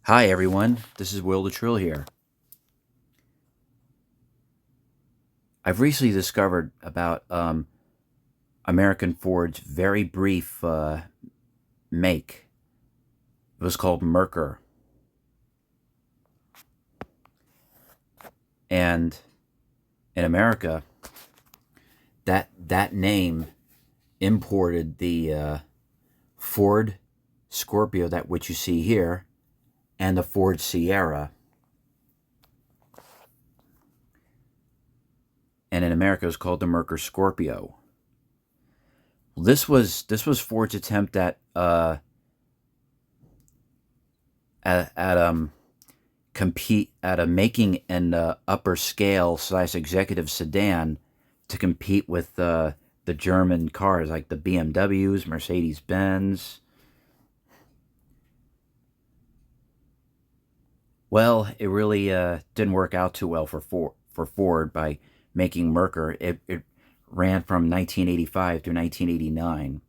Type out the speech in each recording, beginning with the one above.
Hi everyone, this is Will the Trill here. I've recently discovered about American Ford's very brief make. It was called Merkur, and in America, that name imported the Ford Scorpio, that which you see here, and the Ford Sierra. And in America, it was called the Merkur Scorpio. This was Ford's attempt at compete at a making an upper scale size executive sedan to compete with the German cars like the BMWs, Mercedes Benz. Well, it really didn't work out too well for Ford by making Merkur. It ran from 1985 to 1989.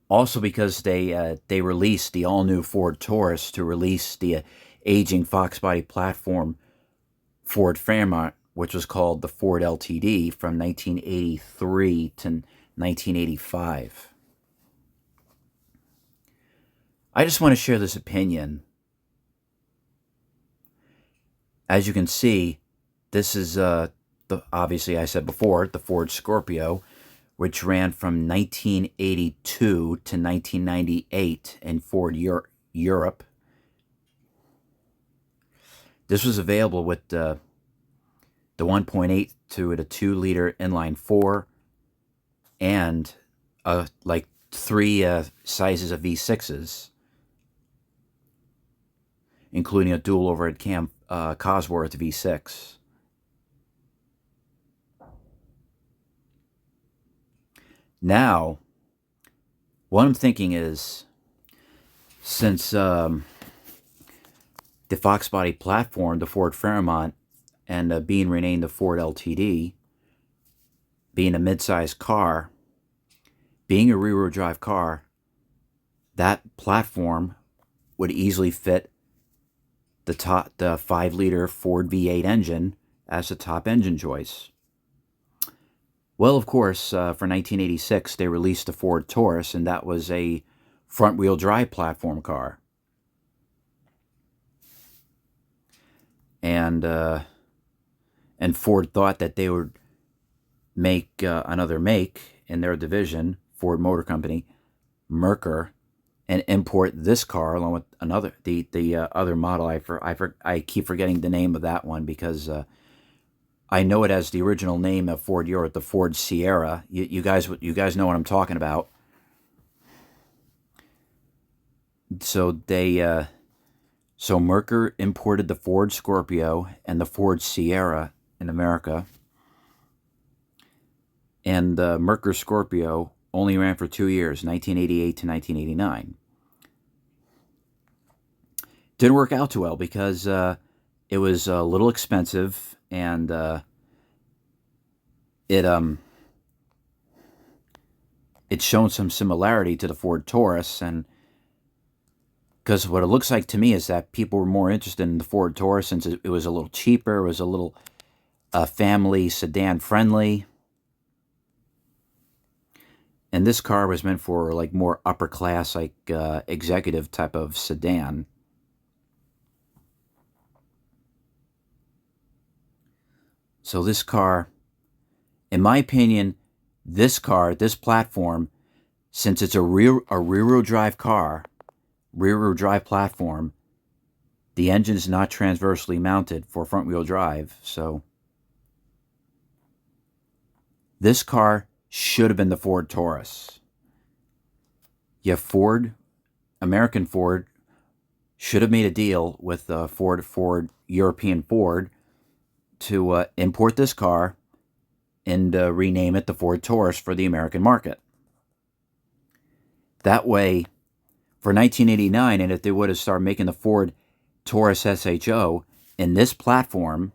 Also, because they released the all new Ford Taurus to release the aging Fox body platform Ford Fairmont, which was called the Ford LTD from 1983 to 1985. I just want to share this opinion. As you can see, this is obviously I said before the Ford Scorpio, which ran from 1982 to 1998 in Ford Europe. This was available with the 1.8 to the 2-liter inline four and like three sizes of V6s, including a dual overhead cam Cosworth V6. Now, what I'm thinking is, since the Fox body platform, the Ford Fairmont, and being renamed the Ford LTD, being a mid-sized car, being a rear-wheel drive car, that platform would easily fit the 5-liter Ford V8 engine as the top engine choice. Well, of course, for 1986, they released the Ford Taurus, and that was a front-wheel drive platform car. And Ford thought that they would make another make in their division, Ford Motor Company, Merkur, and import this car along with another the other model. I keep forgetting the name of that one because I know it as the original name of Ford Europe, the Ford Sierra. You guys know what I'm talking about. So Merkur imported the Ford Scorpio and the Ford Sierra in America, and the Merkur Scorpio only ran for 2 years, 1988 to 1989. Didn't work out too well because it was a little expensive, and it's shown some similarity to the Ford Taurus, and because what it looks like to me is that people were more interested in the Ford Taurus since it was a little cheaper, it was a little family sedan friendly, and this car was meant for like more upper class, like executive type of sedan. So this car, in my opinion, this platform, since it's a rear-wheel drive car, rear-wheel drive platform, the engine is not transversely mounted for front-wheel drive. So this car should have been the Ford Taurus. Yeah, American Ford, should have made a deal with European Ford to import this car and rename it the Ford Taurus for the American market. That way, for 1989, and if they would have started making the Ford Taurus SHO in this platform,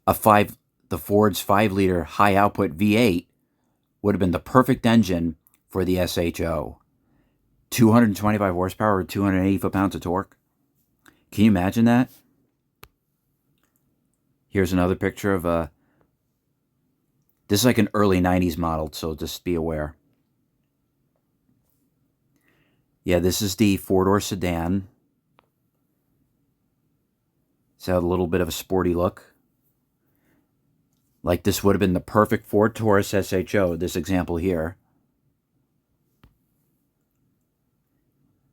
the Ford's 5-liter high output V8 would have been the perfect engine for the SHO. 225 horsepower or 280 foot-pounds of torque. Can you imagine that? Here's another picture of a... This is like an early 90s model, so just be aware. Yeah, this is the four-door sedan. It's got a little bit of a sporty look. Like this would have been the perfect Ford Taurus SHO, this example here.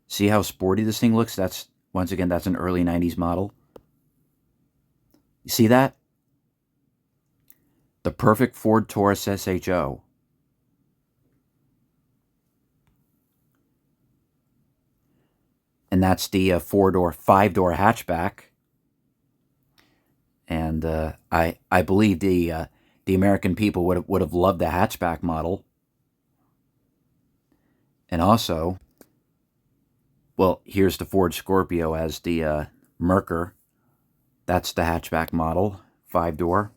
See how sporty this thing looks? That's, once again, that's an early 90s model. You see that? The perfect Ford Taurus SHO. And that's the four-door, five-door hatchback. And I believe the American people would have loved the hatchback model. And also, well, here's the Ford Scorpio as the Merkur. That's the hatchback model, five-door.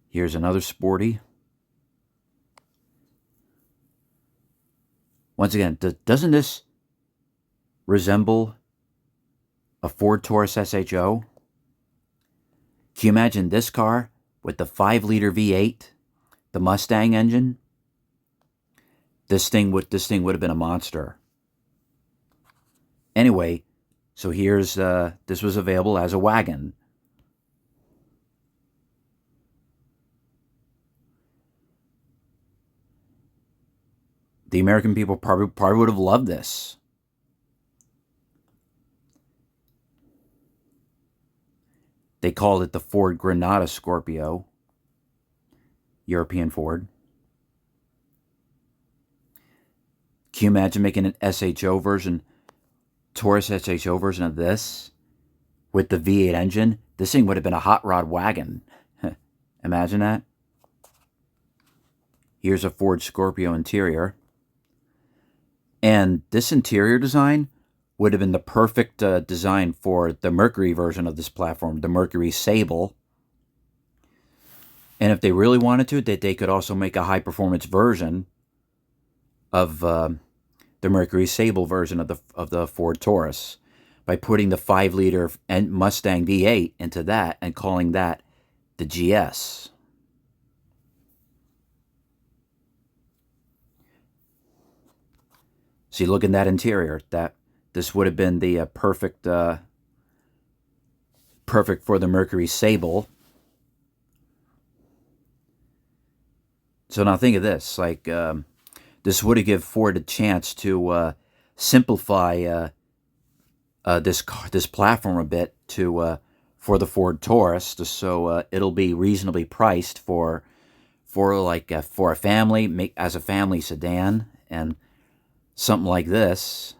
Here's another sporty. Once again, doesn't this resemble a Ford Taurus SHO? Can you imagine this car with the 5-liter V8, the Mustang engine? This thing would have been a monster. Anyway, so here's this was available as a wagon. The American people probably would have loved this. They called it the Ford Granada Scorpio. European Ford. Can you imagine making an SHO version, Taurus SHO version of this with the V8 engine? This thing would have been a hot rod wagon. Imagine that. Here's a Ford Scorpio interior. And this interior design would have been the perfect design for the Mercury version of this platform, the Mercury Sable. And if they really wanted to, they could also make a high-performance version of the Mercury Sable version of the Ford Taurus by putting the 5-liter Mustang V8 into that and calling that the GS. See, look in that interior. This would have been the perfect for the Mercury Sable. So now think of this, like this would have given Ford a chance to simplify this platform a bit for the Ford Taurus, so it'll be reasonably priced for a family, as a family sedan, and something like this,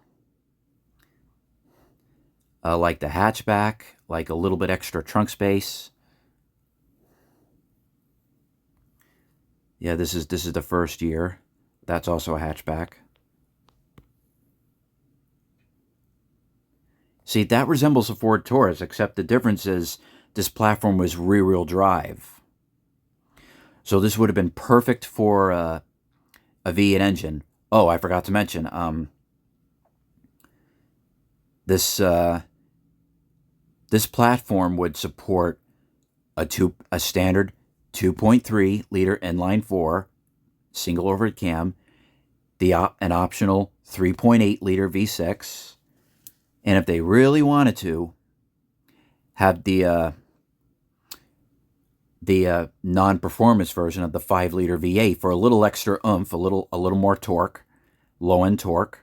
like the hatchback, like a little bit extra trunk space. Yeah, this is the first year. That's also a hatchback. See, that resembles a Ford Taurus, except the difference is this platform was rear-wheel drive. So this would have been perfect for a V8 engine. Oh, I forgot to mention, this platform would support a standard 2.3 liter inline 4 single overhead cam, an optional 3.8 liter V6, and if they really wanted to, have the non-performance version of the 5-liter V8 for a little extra oomph, a little more torque, low-end torque.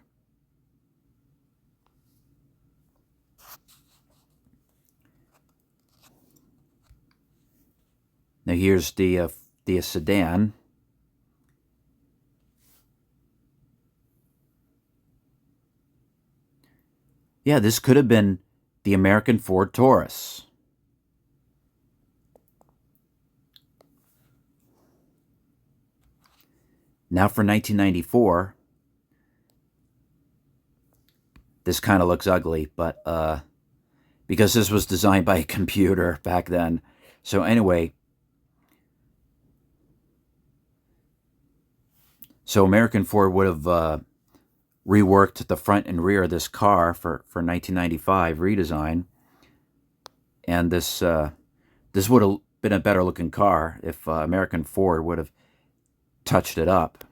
Now here's the sedan. Yeah, this could have been the American Ford Taurus. Now for 1994, this kind of looks ugly, but because this was designed by a computer back then. So anyway, So American Ford would have reworked the front and rear of this car for 1995 redesign, and this would have been a better looking car if American Ford would have touched it up.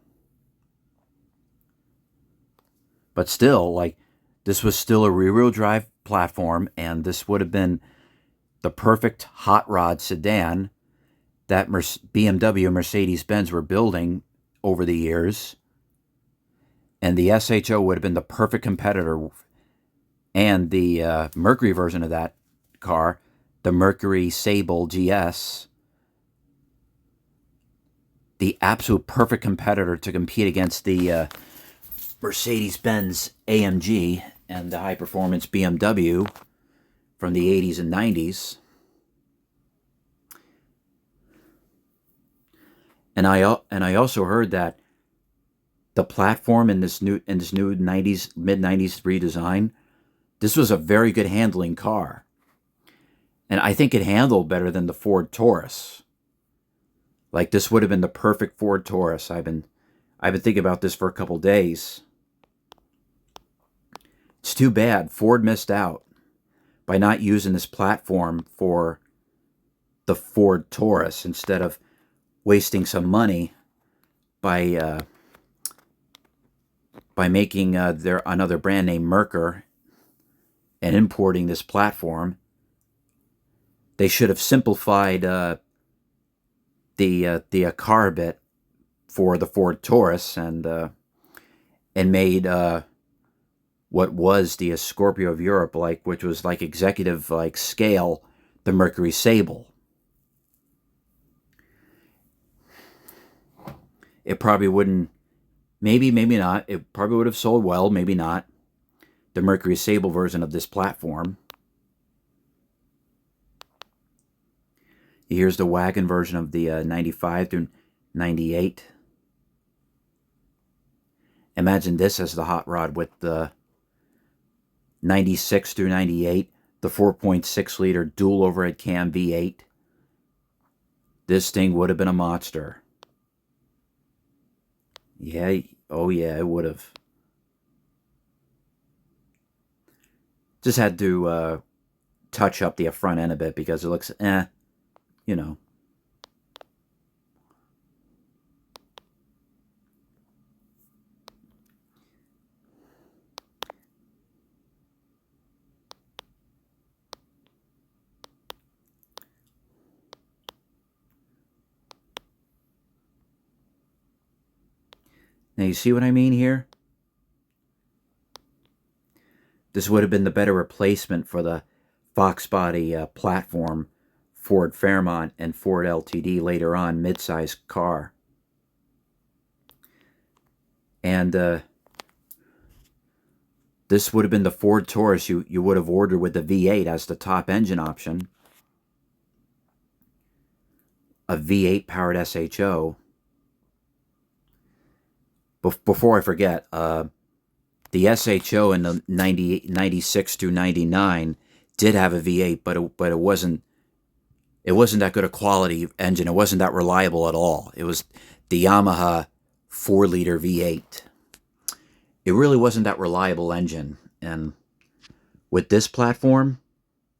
But still, like, this was still a rear-wheel drive platform, and this would have been the perfect hot rod sedan that BMW and Mercedes-Benz were building over the years. And the SHO would have been the perfect competitor. And the Mercury version of that car, the Mercury Sable GS, the absolute perfect competitor to compete against the Mercedes-Benz AMG and the high-performance BMW from the 80s and 90s. And I also heard that the platform in this new 90s mid 90s redesign, this was a very good handling car. And I think it handled better than the Ford Taurus. Like, this would have been the perfect Ford Taurus. I've been thinking about this for a couple days. It's too bad Ford missed out by not using this platform for the Ford Taurus instead of wasting some money by making another brand name Mercer and importing this platform. They should have simplified the car a bit for the Ford Taurus and made what was the Scorpio of Europe, which was like executive scale, the Mercury Sable. It probably wouldn't, maybe not. It probably would have sold well, maybe not. The Mercury Sable version of this platform. Here's the wagon version of the 95 through 98. Imagine this as the hot rod with the 96 through 98, the 4.6 liter dual overhead cam V8. This thing would have been a monster. Yeah, oh yeah, it would have. Just had to touch up the front end a bit because it looks, you know. Now you see what I mean here? This would have been the better replacement for the Fox body platform Ford Fairmont and Ford LTD later on, midsize car. And this would have been the Ford Taurus you would have ordered with the V8 as the top engine option. A V8 powered SHO. Before I forget, the SHO in the 96 through 99 did have a V8, but it wasn't that good a quality engine. It wasn't that reliable at all. It was the Yamaha 4-liter V8. It really wasn't that reliable engine. And with this platform,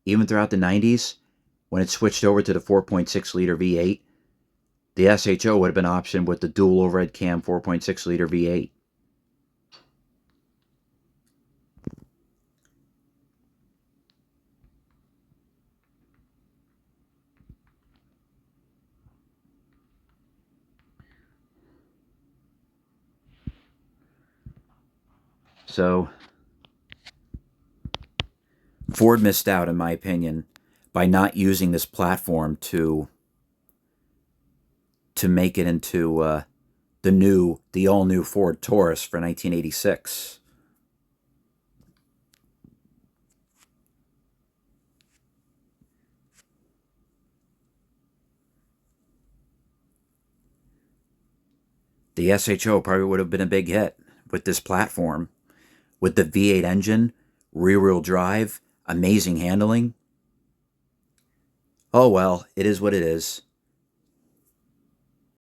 even throughout the 90s, when it switched over to the 4.6-liter V8, the SHO would have been optioned with the dual overhead cam 4.6-liter V8. So Ford missed out, in my opinion, by not using this platform to make it into the all-new Ford Taurus for 1986. The SHO probably would have been a big hit with this platform, with the V8 engine, rear-wheel drive, amazing handling. Oh well, it is what it is.